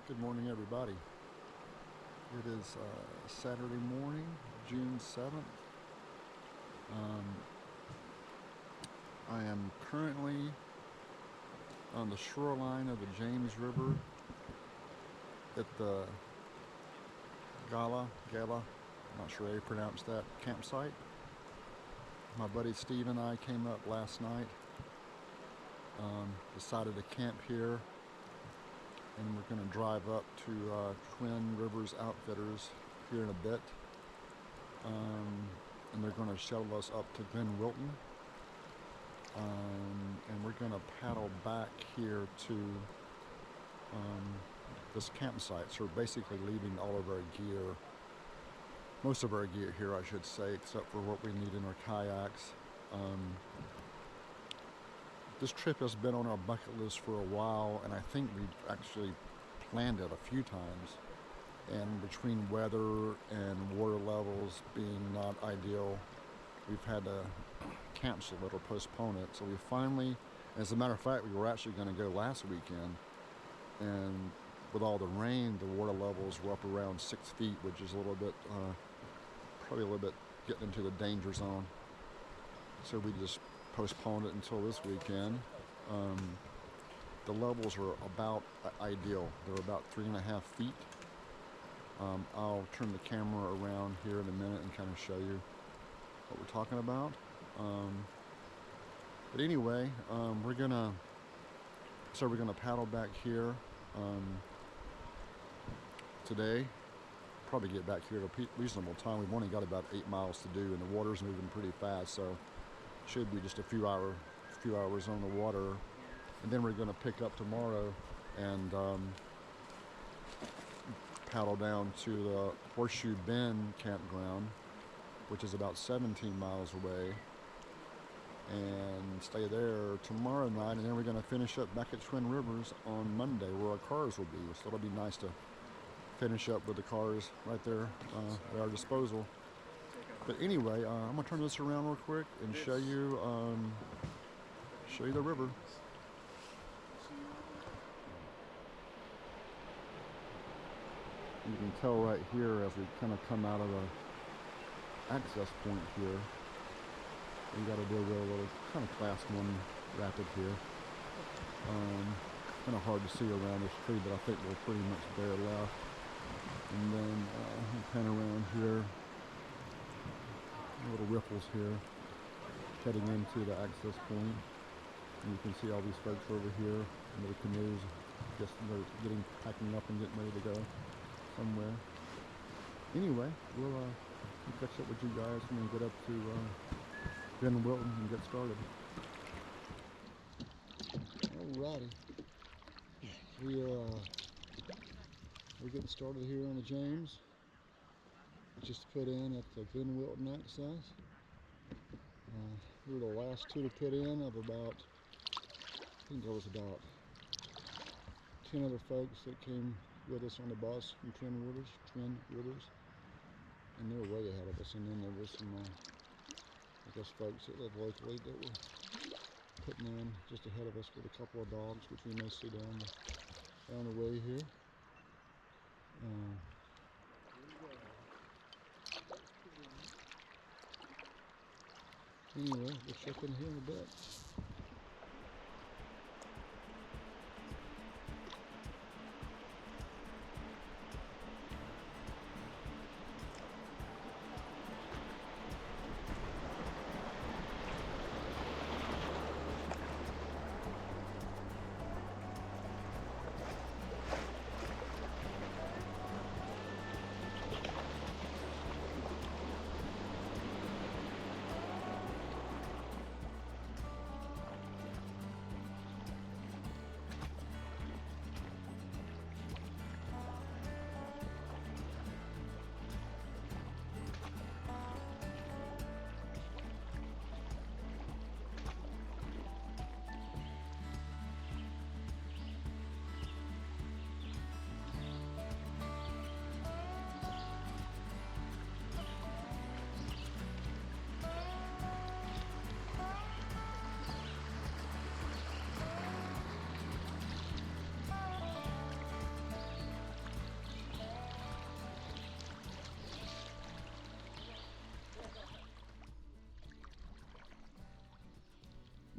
Good morning, everybody. It is Saturday morning, June 7th. I am currently on the shoreline of the James River at the Gala, I'm not sure how you pronounce that, campsite. My buddy Steve and I came up last night, decided to camp here, and we're going to drive up to Twin Rivers Outfitters here in a bit, and they're going to shuttle us up to Glen Wilton, and we're going to paddle back here to this campsite. So we're basically leaving all of our gear, most of our gear here I should say, except for what we need in our kayaks. This trip has been on our bucket list for a while, and I think we've actually planned it a few times. And between weather and water levels being not ideal, we've had to cancel it or postpone it. So we finally, as a matter of fact, we were actually going to go last weekend, and with all the rain, the water levels were up around 6 feet, which is a little bit, probably a little bit getting into the danger zone. So we just postponed it until this weekend. The levels are about ideal. They're about 3.5 feet. I'll turn the camera around here in a minute and kind of show you what we're talking about. But anyway, we're gonna paddle back here today. Probably get back here at a reasonable time. We've only got about 8 miles to do, and the water's moving pretty fast, so should be just a few hours on the water. And then we're going to pick up tomorrow and paddle down to the Horseshoe Bend campground, which is about 17 miles away, and stay there tomorrow night. And then we're going to finish up back at Twin Rivers on Monday, where our cars will be. So it'll be nice to finish up with the cars right there at our disposal. But anyway, I'm gonna turn this around real quick and show you the river. You can tell right here as we kind of come out of the access point here. We got to do a little kind of class 1 rapid here. Kind of hard to see around this tree, but I think we're pretty much bare left. And then kind of around here. Little ripples here heading into the access point, and you can see all these folks over here in their canoes. Guess they're packing up and getting ready to go somewhere. Anyway, we'll catch up with you guys when we get up to Glen Wilton and get started. Alrighty, we're getting started here on the James. Just put in at the Glen Wilton access. We were the last 2 to put in of about, I think there was about 10 other folks that came with us on the bus from Twin Rivers, and they were way ahead of us. And then there was some, I guess, folks that live locally that were putting in just ahead of us with a couple of dogs, which we may see down the way here. Anyway, we'll check in here in a bit.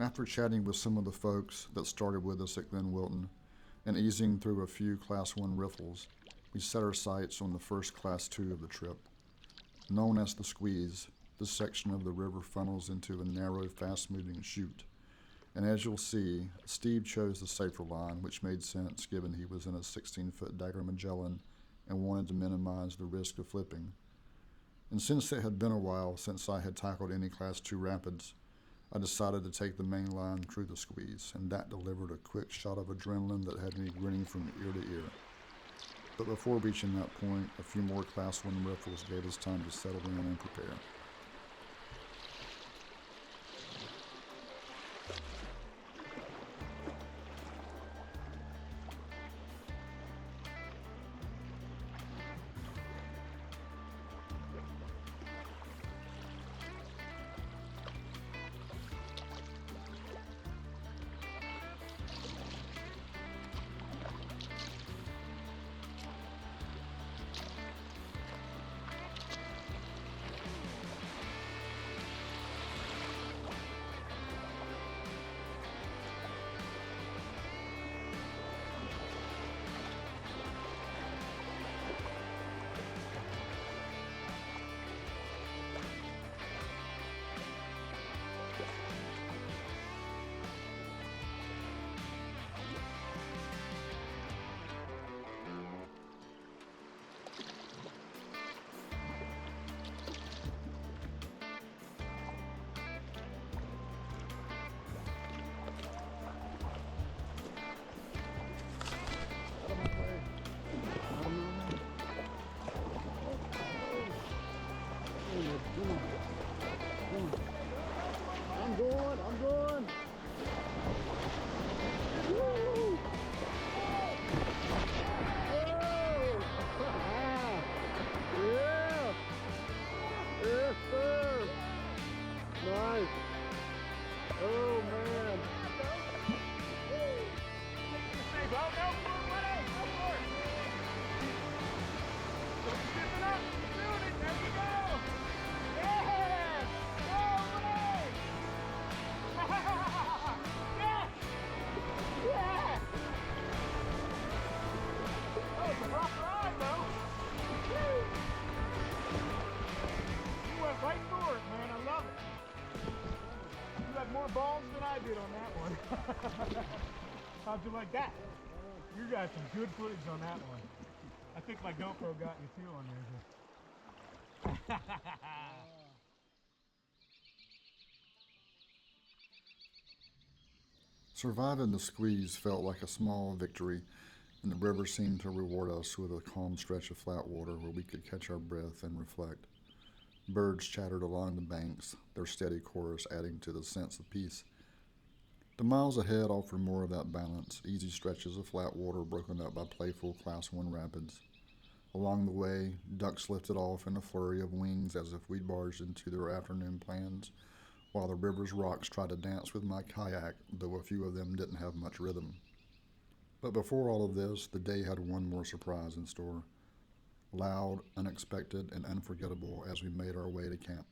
After chatting with some of the folks that started with us at Glen Wilton and easing through a few Class 1 riffles, we set our sights on the first Class 2 of the trip. Known as the Squeeze, this section of the river funnels into a narrow, fast-moving chute. And as you'll see, Steve chose the safer line, which made sense given he was in a 16-foot Dagger Magellan and wanted to minimize the risk of flipping. And since it had been a while since I had tackled any Class 2 rapids, I decided to take the main line through the Squeeze, and that delivered a quick shot of adrenaline that had me grinning from ear to ear. But before reaching that point, a few more Class 1 riffles gave us time to settle in and prepare. I'm going. Woo! Yeah! Yes, sir! Nice! Oh, man! Right for it, man. I love it. You had more balls than I did on that one. How'd you like that? You got some good footage on that one. I think my GoPro got you too on there. Surviving the Squeeze felt like a small victory, and the river seemed to reward us with a calm stretch of flat water where we could catch our breath and reflect. Birds chattered along the banks, their steady chorus adding to the sense of peace. The miles ahead offered more of that balance, easy stretches of flat water broken up by playful Class 1 rapids. Along the way, ducks lifted off in a flurry of wings as if we'd barged into their afternoon plans, while the river's rocks tried to dance with my kayak, though a few of them didn't have much rhythm. But before all of this, the day had one more surprise in store. Loud, unexpected, and unforgettable as we made our way to camp.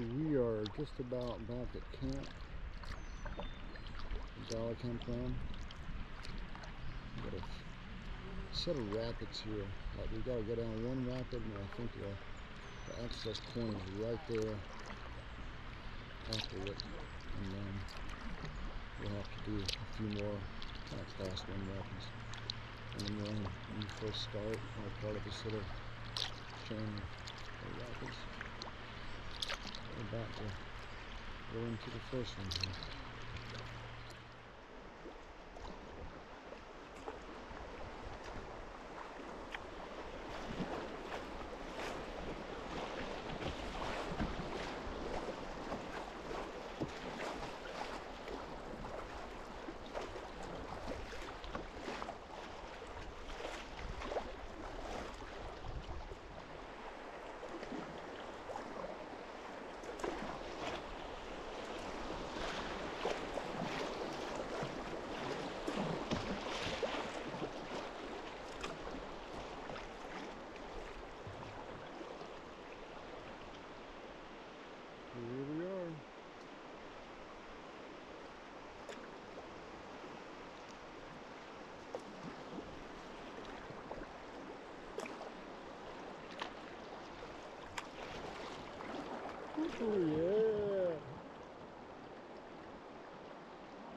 We are just about back at camp, Gala campground. Got a set of rapids here. We got to go down one rapid, and I think the access point is right there after it. And then we'll have to do a few more kind of class 1 rapids in the morning when you first start, or part of this little chain of rapids. We're about to go into the first one here. Here we are. Oh yeah.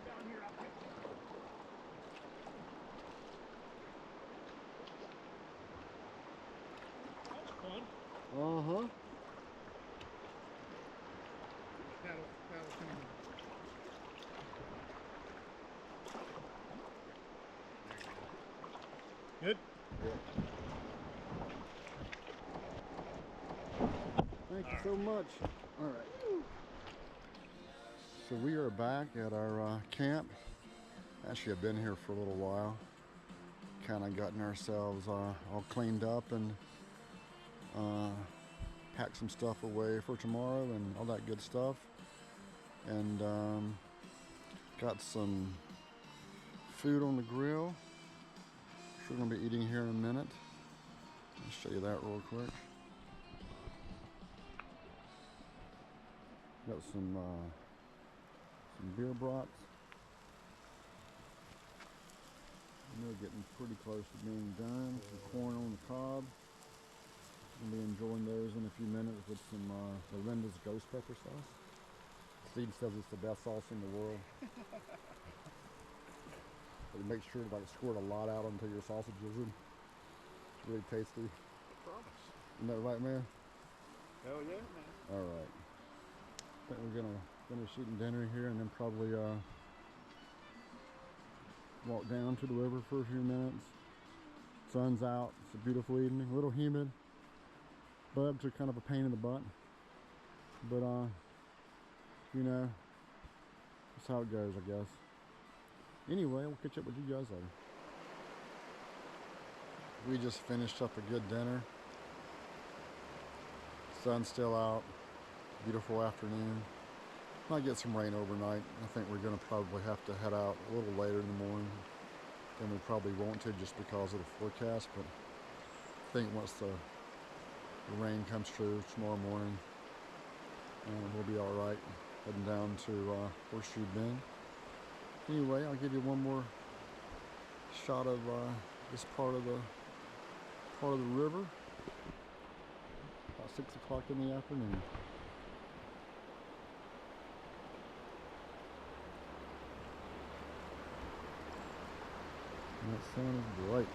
Down here, I'll pick you. That was fun. Uh-huh. Paddle coming. Good? Thank you so much. All right. So we are back at our camp. Actually, I've been here for a little while. Kind of gotten ourselves all cleaned up and packed some stuff away for tomorrow and all that good stuff. And got some food on the grill, which we're going to be eating here in a minute. I'll show you that real quick. Got some beer brats. And they're getting pretty close to being done. Some corn on the cob. I'll be enjoying those in a few minutes with some Lorenda's ghost pepper sauce. Steve says it's the best sauce in the world. But make sure to squirt a lot out onto your sausages. It's really tasty. I promise. Isn't that right, man? Hell yeah, man. All right. I think we're gonna finish eating dinner here and then probably walk down to the river for a few minutes. Sun's out. It's a beautiful evening. A little humid. Bugs are kind of a pain in the butt. But you know, that's how it goes, I guess. Anyway, we'll catch up with you guys later. We just finished up a good dinner. Sun's still out. Beautiful afternoon. Might get some rain overnight. I think we're going to probably have to head out a little later in the morning than we probably want to just because of the forecast. But I think once the rain comes through tomorrow morning, we'll be all right. Heading down to Horseshoe Bend. Anyway, I'll give you one more shot of this part of the river. About 6 o'clock in the afternoon. And that sun is bright.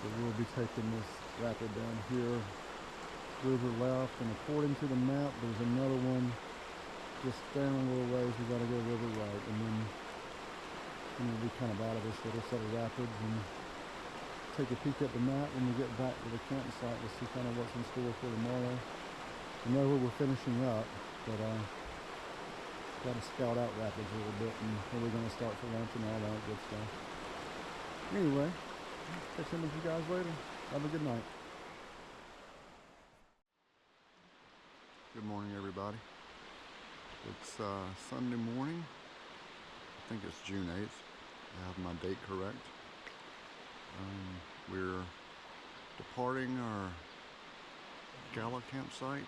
So we'll be taking this rapid down here, river left, and according to the map, there's another one just down a little ways. We got to go river right, and then we'll be kind of out of this little set of rapids and take a peek at the map when we get back to the campsite to see kind of what's in store for tomorrow. I know where we're finishing up, but got to scout out rapids a little bit and where we're going to start for lunch and all that good stuff. Anyway, catch in with you guys later. Have a good night. Good morning, everybody. It's Sunday morning. I think it's June 8th. I have my date correct. We're departing our Gala campsite.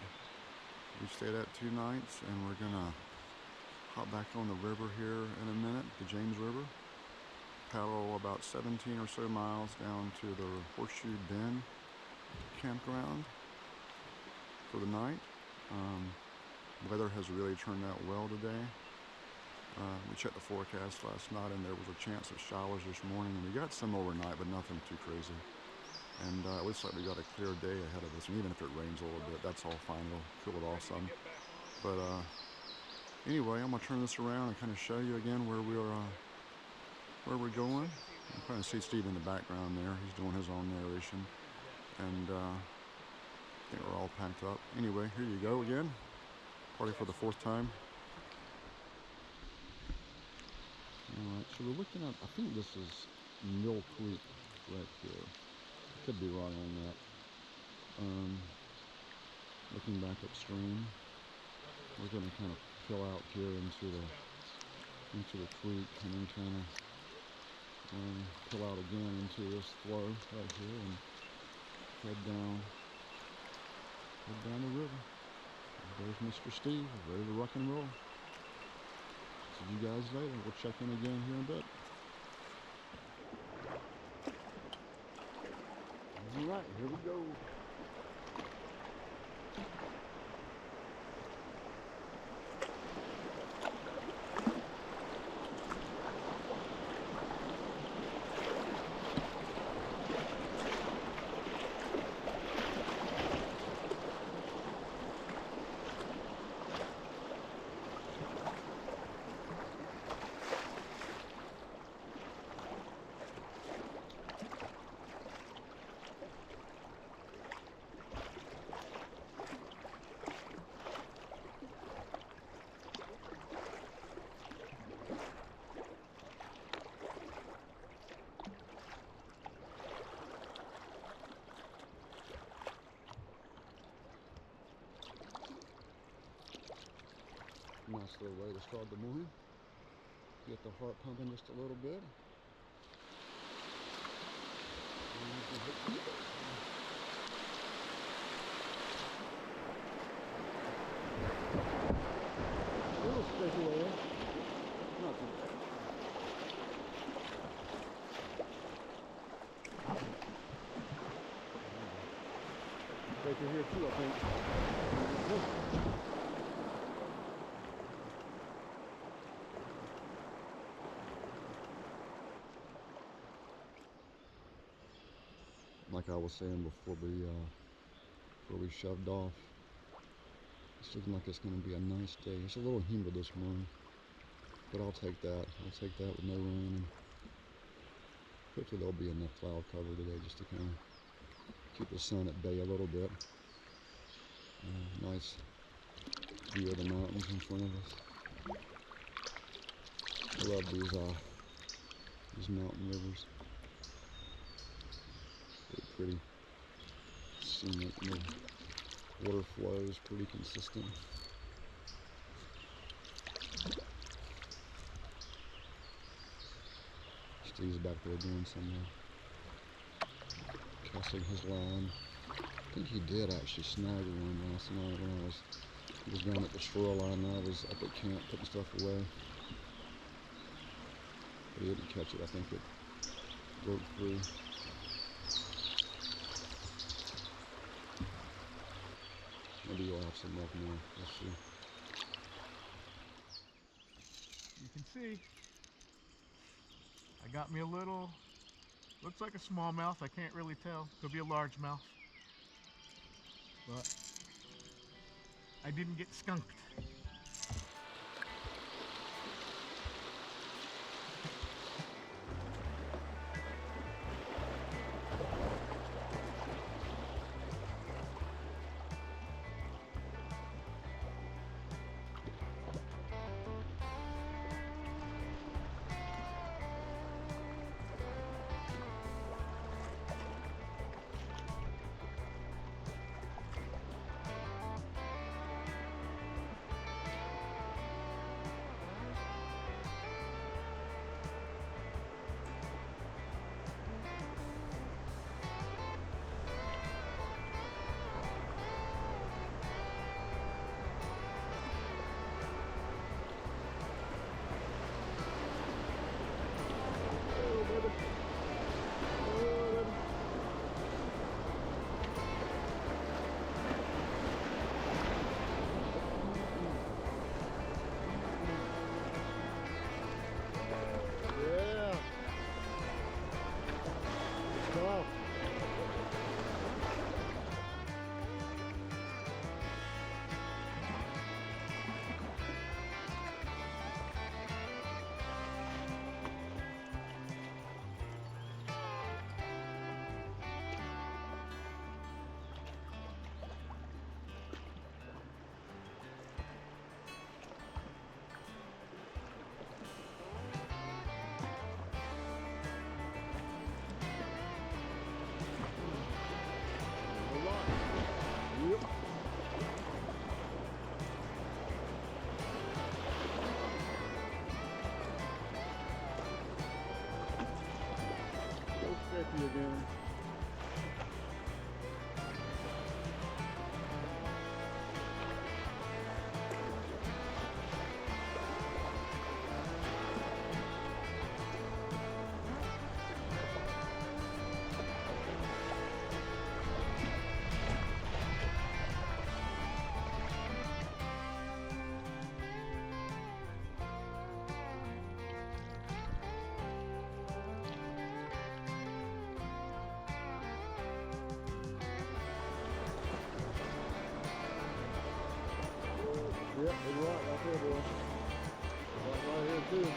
We stayed at 2 nights, and we're gonna hop back on the river here in a minute, the James River. Paddle about 17 or so miles down to the Horseshoe Bend campground for the night. Weather has really turned out well today. We checked the forecast last night, and there was a chance of showers this morning, and we got some overnight, but nothing too crazy. And it looks like we got a clear day ahead of us, and even if it rains a little bit, that's all fine. It'll cool it off some. But anyway, I'm gonna turn this around and kind of show you again where we're going. You can kind of see Steve in the background there. He's doing his own narration, and I think we're all packed up. Anyway, here you go again. Party for the 4th time. Alright, so we're looking at, I think this is Mill Creek right here. I could be wrong on that. Looking back upstream, we're going to kind of fill out here into the creek, and then kind of pull out again into this flow right here and head down the river. There's Mr. Steve, ready to rock and roll. See you guys later. We'll check in again here in a bit. Alright, here we go. Nice little way to start the morning. Get the heart pumping just a little bit. A little sticky there. Not too bad. Shaker here too, I think. Like I was saying before we shoved off, it's looking like it's going to be a nice day. It's a little humid this morning, but I'll take that. I'll take that with no rain. And hopefully there'll be enough cloud cover today just to kind of keep the sun at bay a little bit. Nice view of the mountains in front of us. I love these mountain rivers. Pretty scenic, and the water flow is pretty consistent. Steve's back there doing some casting his line. I think he did actually snag one last night when I was down at the shoreline. I was up at camp putting stuff away, but he didn't catch it. I think it broke free. Maybe you'll have some luck now. Let's see. You can see I got me a little, looks like a smallmouth. I can't really tell. Could be a largemouth. But I didn't get skunked. Yep, big rock right there, boy. Rock right here too.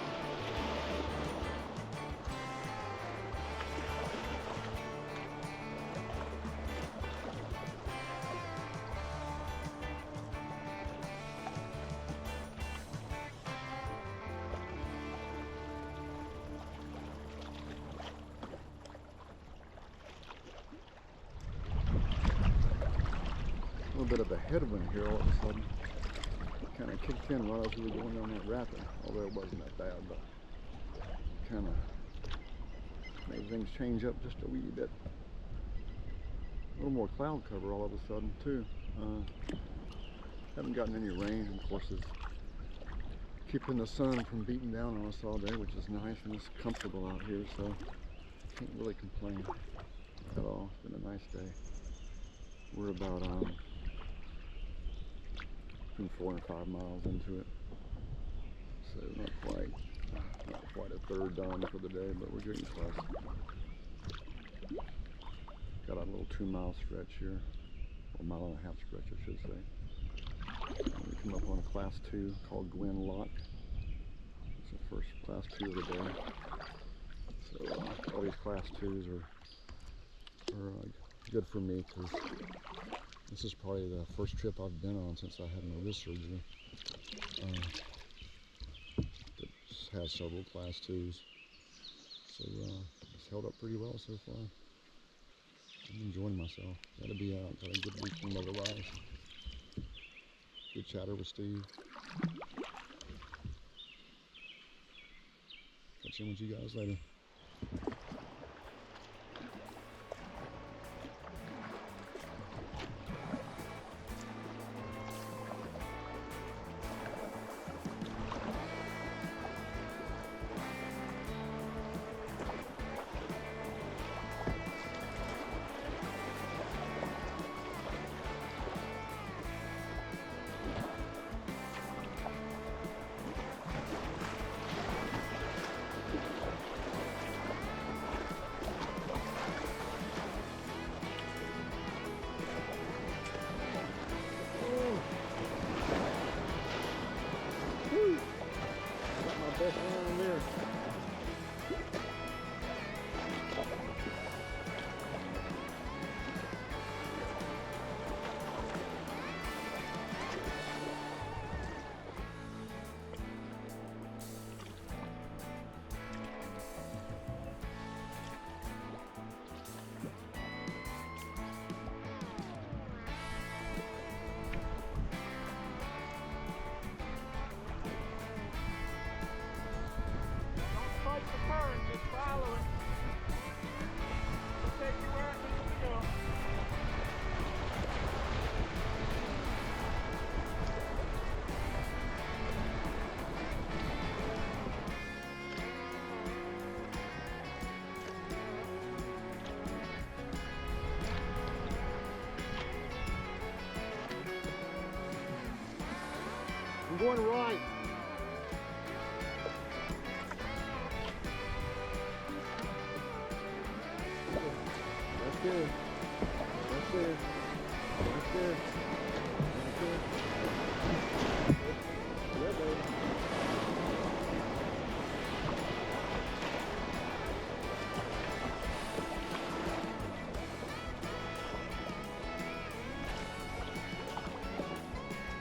A little bit of a headwind here all of a sudden. Kind of kicked in while I was really going down that rapid, although it wasn't that bad, but kind of made things change up just a wee bit. A little more cloud cover all of a sudden too. Haven't gotten any rain, of course it's keeping the sun from beating down on us all day, which is nice, and it's comfortable out here, so can't really complain at all. It's been a nice day. We're about between 4 and 5 miles into it, so not quite a third done for the day, but we're getting close. Got a little 2-mile stretch here, or 1.5-mile stretch I should say. We come up on a class 2 called Glen Wilton. It's the first class 2 of the day. So all these class 2s are good for me, because this is probably the first trip I've been on since I had my wrist surgery. That has several class 2s. So it's held up pretty well so far. I'm enjoying myself. Gotta be out, got a good weekend otherwise. Good chatter with Steve. Catch in with you guys later. Best one there. Just follow it. It'll take you where it needs to go. I'm going right. That's good. That's good. That's good. That's good. Yeah, baby.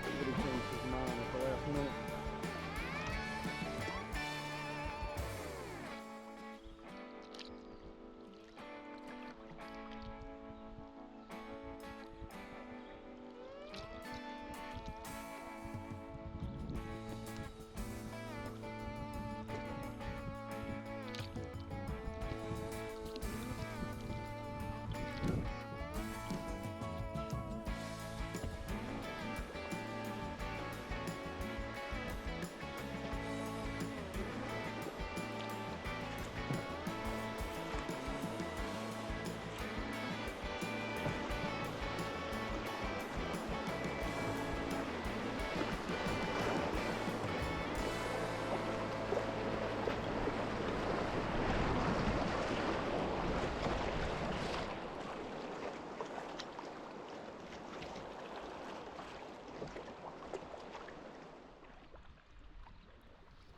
Somebody changed his mind at the last minute.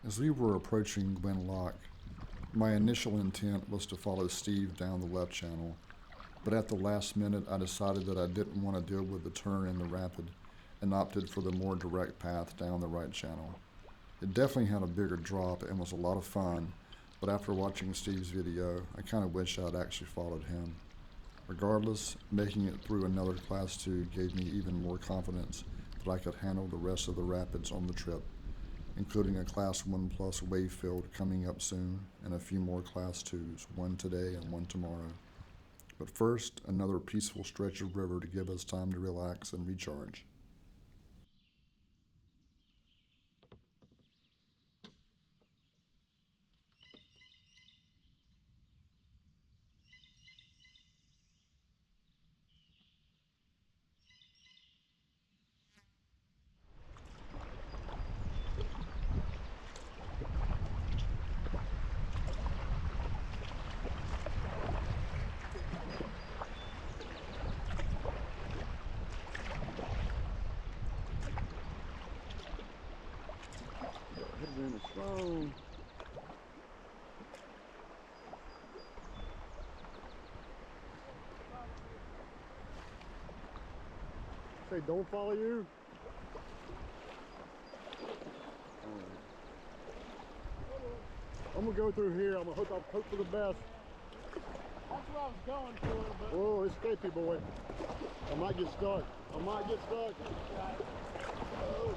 As we were approaching Glen Lock, my initial intent was to follow Steve down the left channel, but at the last minute I decided that I didn't want to deal with the turn in the rapid and opted for the more direct path down the right channel. It definitely had a bigger drop and was a lot of fun, but after watching Steve's video, I kind of wish I'd actually followed him. Regardless, making it through another Class 2 gave me even more confidence that I could handle the rest of the rapids on the trip, including a Class 1 plus wave field coming up soon and a few more Class 2s, one today and one tomorrow. But first, another peaceful stretch of river to give us time to relax and recharge. In the slow. Say, don't follow you. I'm gonna go through here. I'm gonna hope for the best. That's what I was going for, but... Oh, it's sketchy, boy. I might get stuck. Oh,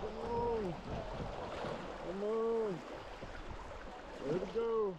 come on. Come on. There we go.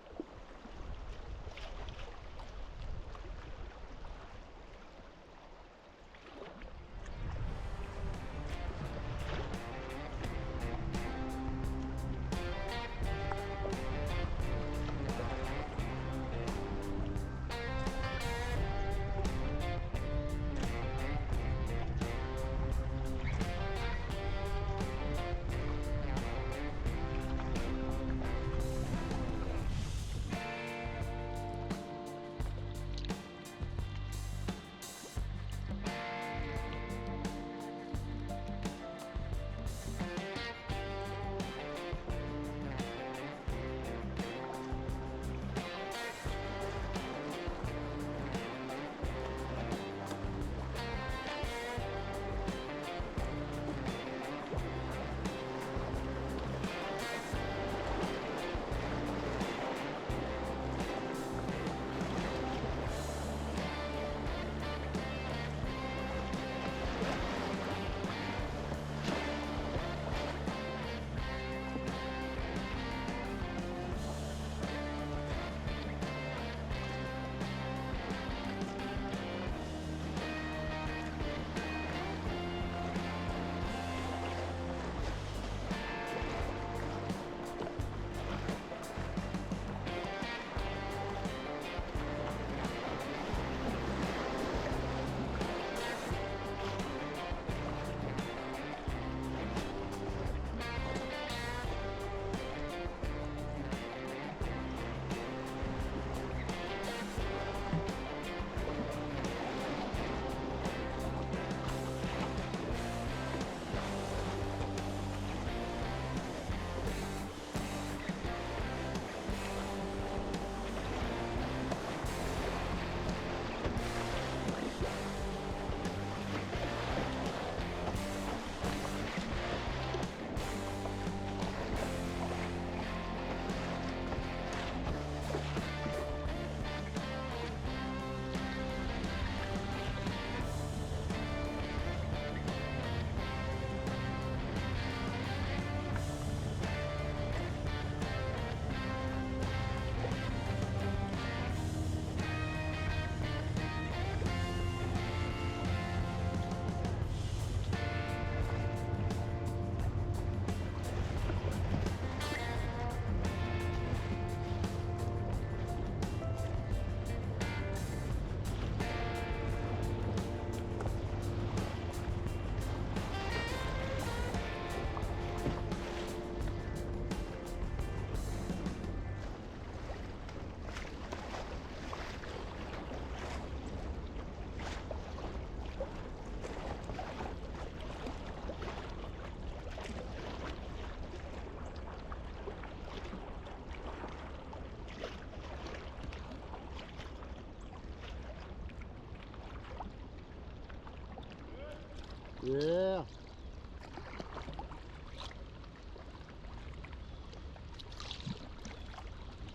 Yeah.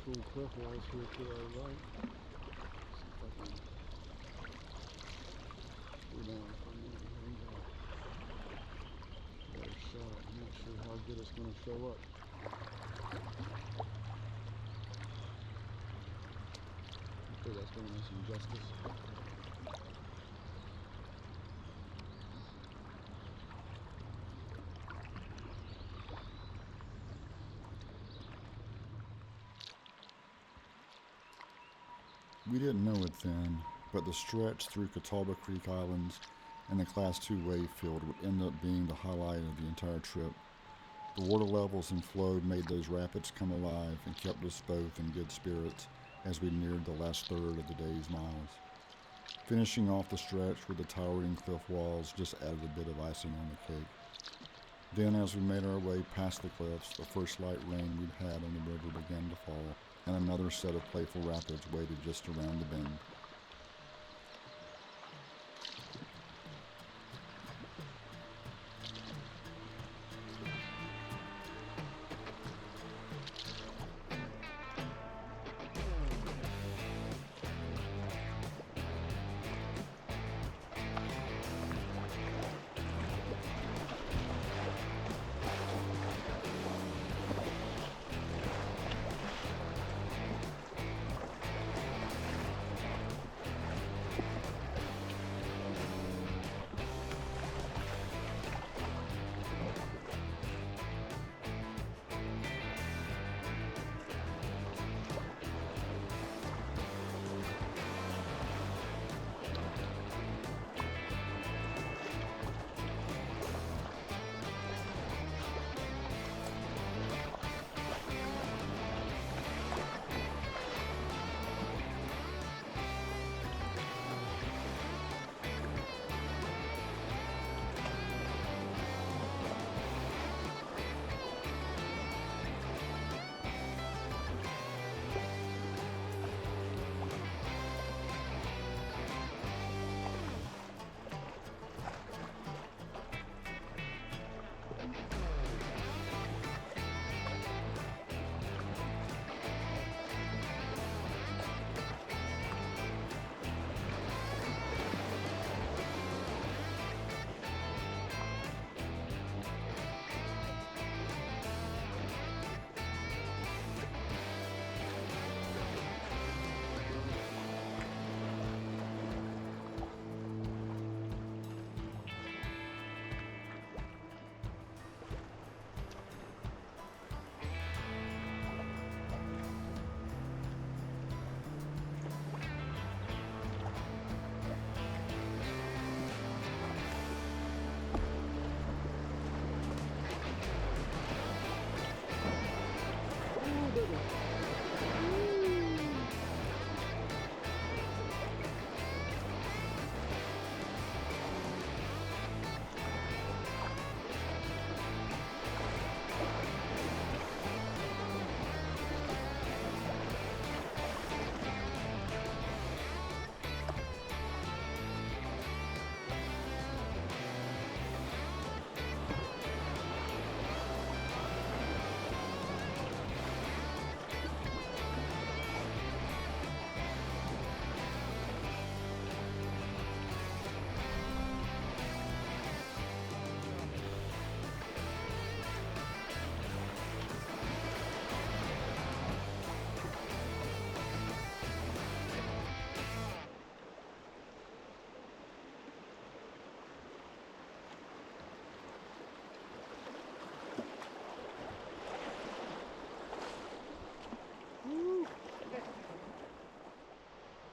Cool cliff walls here to our right. See if I can go down for a minute here and get a better shot. I'm not sure how good it's going to show up. Hopefully that's doing us some justice. We didn't know it then, but the stretch through Catawba Creek Islands and the Class 2 wave field would end up being the highlight of the entire trip. The water levels and flow made those rapids come alive and kept us both in good spirits as we neared the last third of the day's miles. Finishing off the stretch with the towering cliff walls just added a bit of icing on the cake. Then as we made our way past the cliffs, the first light rain we'd had on the river began to fall, and another set of playful rapids waited just around the bend.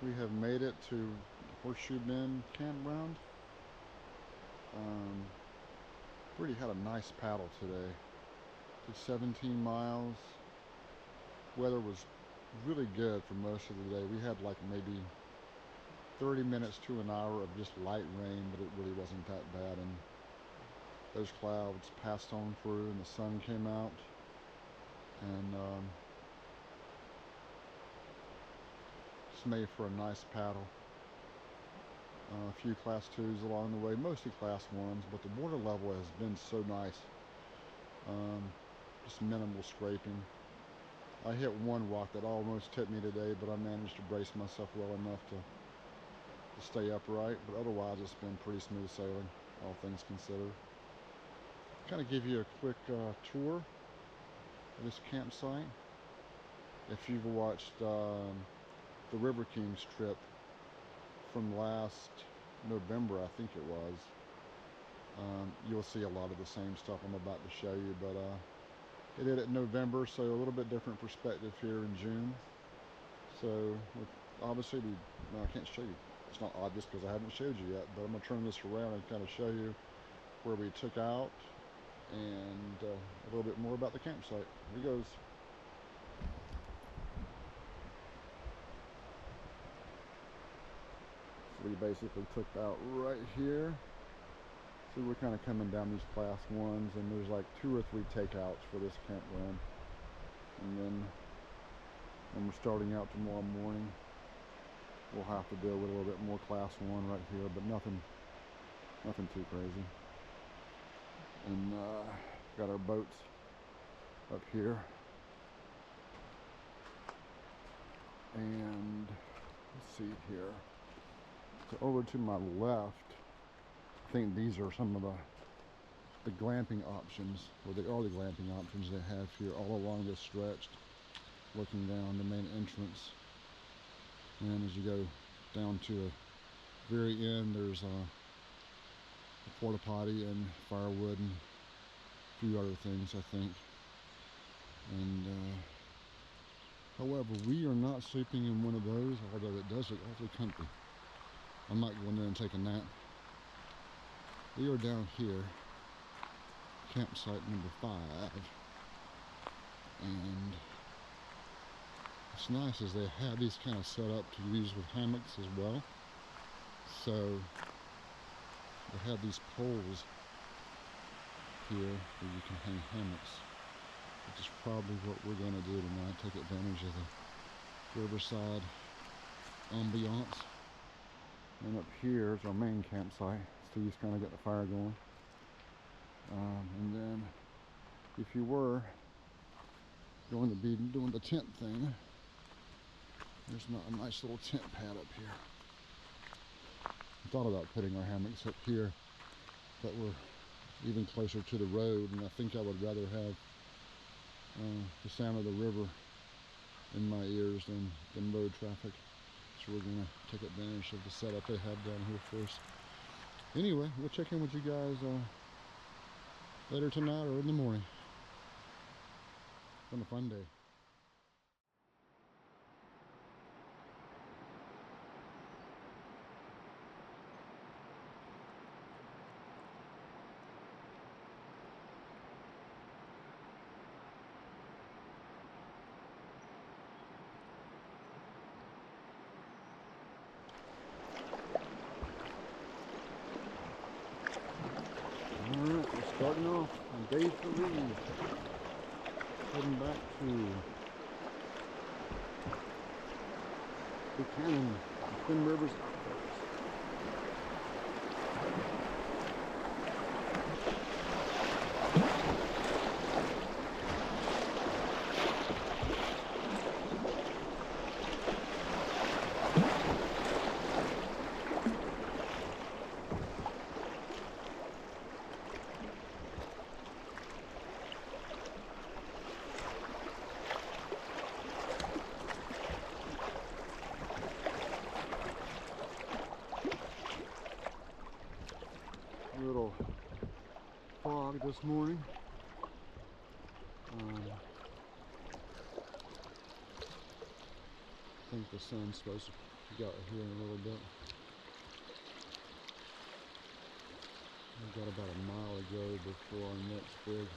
We have made it to Horseshoe Bend campground. Really had a nice paddle today. Did 17 miles. Weather was really good for most of the day. We had like maybe 30 minutes to an hour of just light rain, but it really wasn't that bad. And those clouds passed on through and the sun came out. And it's made for a nice paddle. A few class 2s along the way, mostly class 1s, but the water level has been so nice. Just minimal scraping. I hit one rock that almost tipped me today, but I managed to brace myself well enough to stay upright, but otherwise it's been pretty smooth sailing, all things considered. Kind of give you a quick tour of this campsite. If you've watched the River Kings trip from last November, I think it was, you'll see a lot of the same stuff I'm about to show you, but I did it in November, so a little bit different perspective here in June. So obviously, no, I can't show you. It's not obvious because I haven't showed you yet, but I'm going to turn this around and kind of show you where we took out and a little bit more about the campsite. Here he goes. So we basically took out right here. So we're kind of coming down these class 1s, and there's like 2 or 3 takeouts for this campground. And then when we're starting out tomorrow morning, we'll have to deal with a little bit more class 1 right here, but nothing too crazy. And got our boats up here. And let's see here. So over to my left, I think these are some of the glamping options, or they are the glamping options they have here all along this stretch, looking down the main entrance. And as you go down to the very end, there's a porta potty and firewood and a few other things, I think. And however, we are not sleeping in one of those, although it does look awfully comfy. I'm not going in and take a nap. We are down here, campsite number 5, and what's nice is they have these kind of set up to use with hammocks as well. So they have these poles here where you can hang hammocks, which is probably what we're going to do tonight, take advantage of the riverside ambiance. And up here is our main campsite. Steve's kind of got the fire going. And then if you were going to be doing the tent thing, there's not a nice little tent pad up here. I thought about putting our hammocks up here that were even closer to the road, and I think I would rather have the sound of the river in my ears than road traffic. So we're going to take advantage of the setup they have down here for us. Anyway, we'll check in with you guys later tonight or in the morning. It's been a fun day. Alright, we're starting off on day 3. Heading back to Buchanan, Twin Rivers. A little fog this morning. I think the sun's supposed to get out here in a little bit. We've got about a mile to go before our next big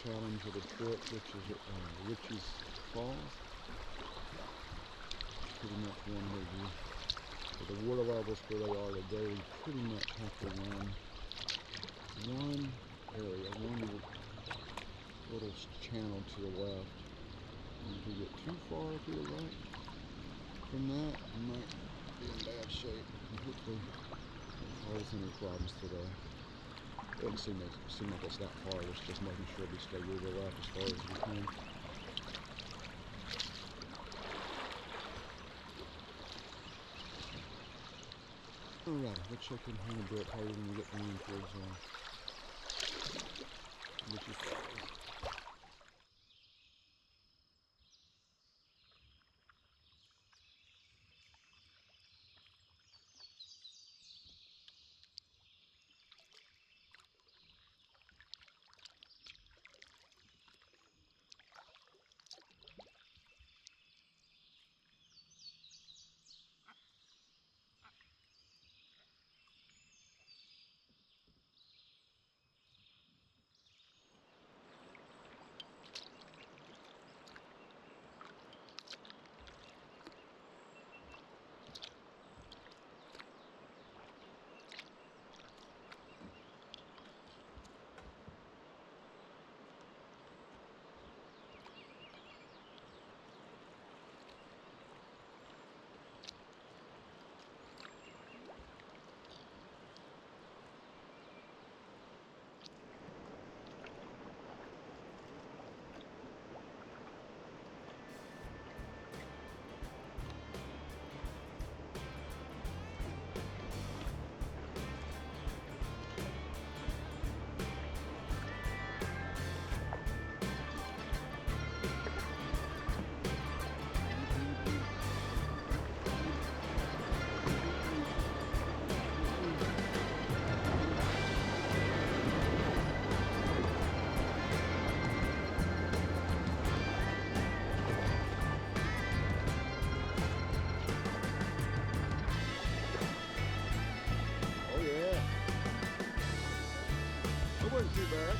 challenge of the trip, which is Richie's Falls. Pretty much one review. But the water levels where they are today, we pretty much have to run one area, one little channel to the left. And if we get too far to the right from that, we might be in bad shape. hopefully all is any problems today. It doesn't seem like it's that far. It's just making sure we stay river left as far as we can. Alright, we'll check in here in a bit, probably when we get in towards Richie's Falls. Wasn't too bad.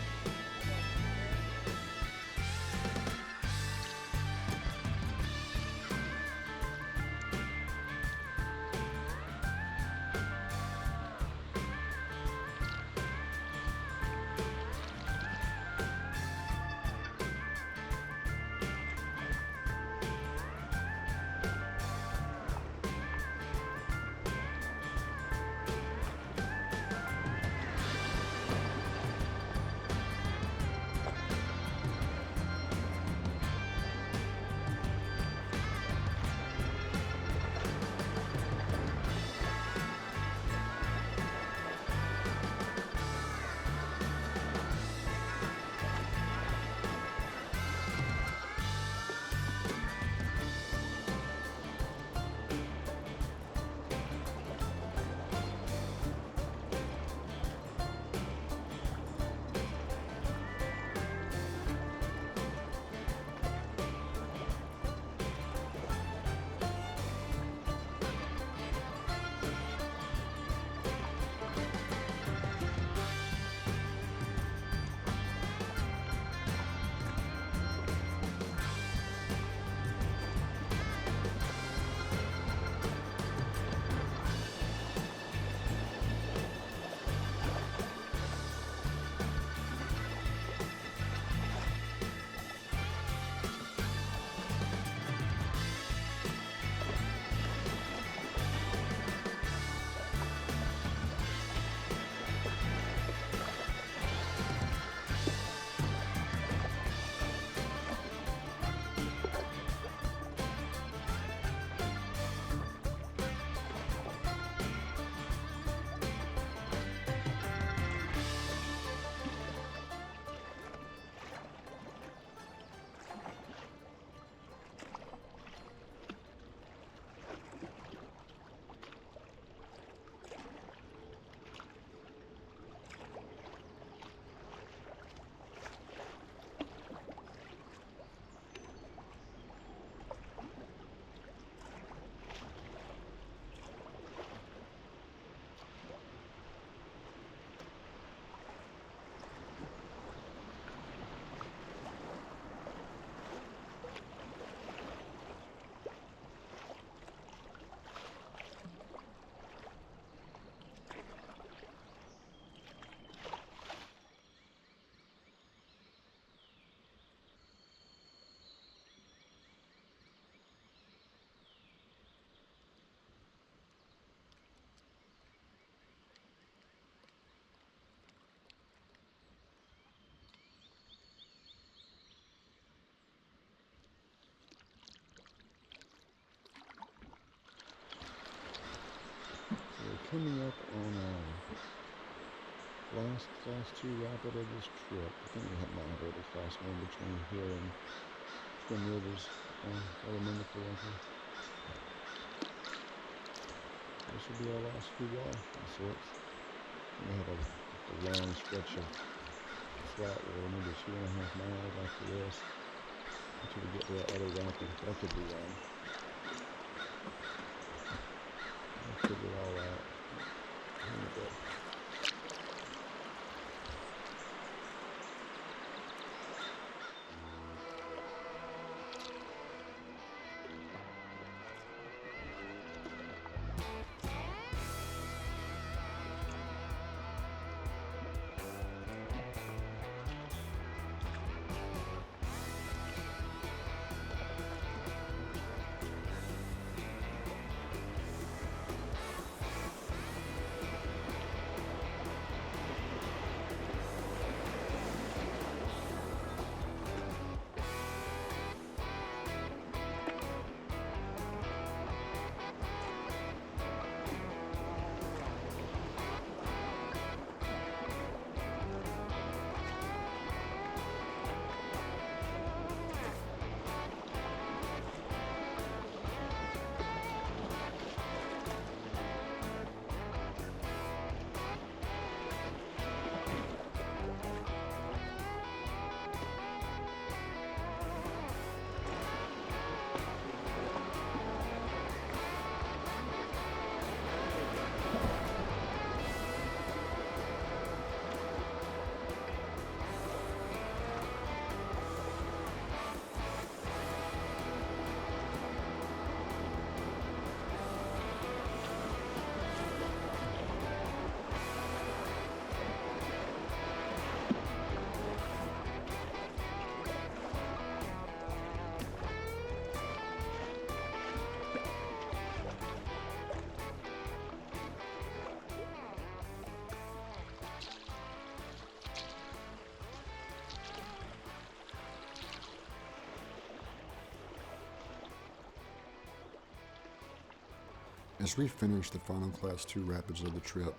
coming up on last two rapid of this trip. I think we might have already crossed one between here and Glen Rivers, if I remember correctly. This will be our last few of sorts. We have a long stretch of flat water, maybe 2.5 miles after this, until we get to that other rapid. That could be wrong. I'll figure it all out in a bit. As we finished the final Class 2 rapids of the trip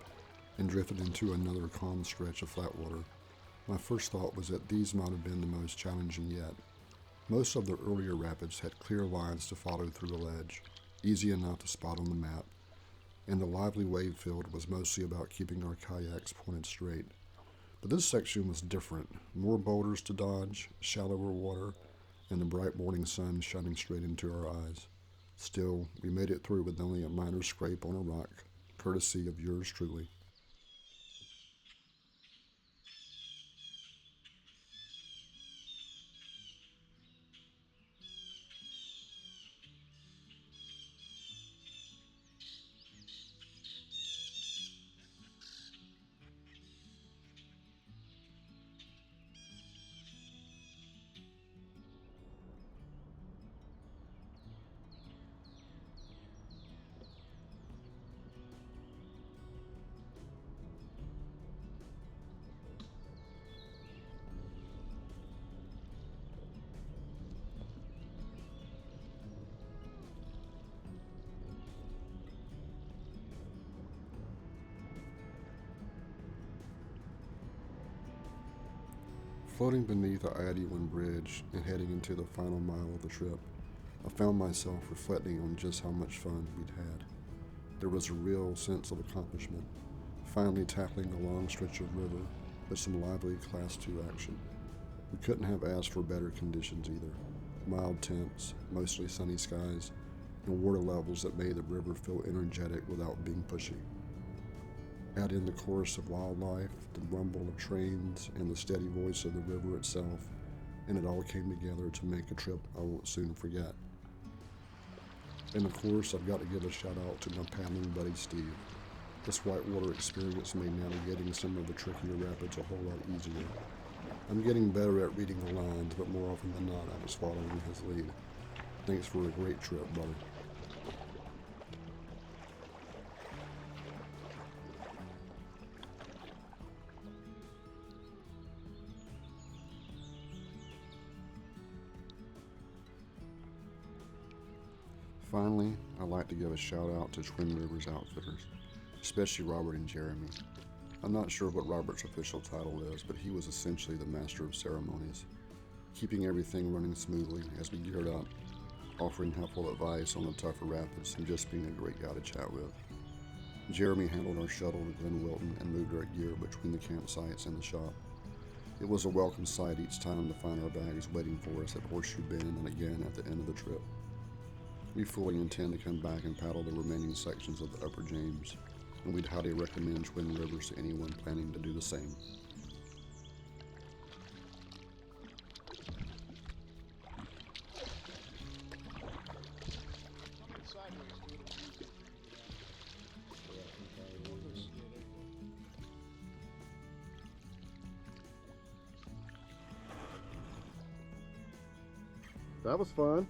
and drifted into another calm stretch of flat water, my first thought was that these might have been the most challenging yet. Most of the earlier rapids had clear lines to follow through a ledge, easy enough to spot on the map, and the lively wave field was mostly about keeping our kayaks pointed straight. But this section was different, more boulders to dodge, shallower water, and the bright morning sun shining straight into our eyes. Still, we made it through with only a minor scrape on a rock, courtesy of yours truly. Floating beneath the I-81 bridge and heading into the final mile of the trip, I found myself reflecting on just how much fun we'd had. There was a real sense of accomplishment, finally tackling a long stretch of river with some lively Class 2 action. We couldn't have asked for better conditions either. Mild temps, mostly sunny skies, and water levels that made the river feel energetic without being pushy. Add in the chorus of wildlife, the rumble of trains, and the steady voice of the river itself, and it all came together to make a trip I won't soon forget. And of course, I've got to give a shout out to my paddling buddy Steve. This whitewater experience made navigating some of the trickier rapids a whole lot easier. I'm getting better at reading the lines, but more often than not, I was following his lead. Thanks for a great trip, brother. Finally, I'd like to give a shout out to Twin Rivers Outfitters. especially Robert and Jeremy. I'm not sure what Robert's official title is, but he was essentially the master of ceremonies, keeping everything running smoothly as we geared up, offering helpful advice on the tougher rapids and just being a great guy to chat with. Jeremy handled our shuttle to Glen Wilton and moved our gear between the campsites and the shop. It was a welcome sight each time to find our bags waiting for us at Horseshoe Bend and again at the end of the trip. We fully intend to come back and paddle the remaining sections of the Upper James, and we'd highly recommend Twin Rivers to anyone planning to do the same. That was fun.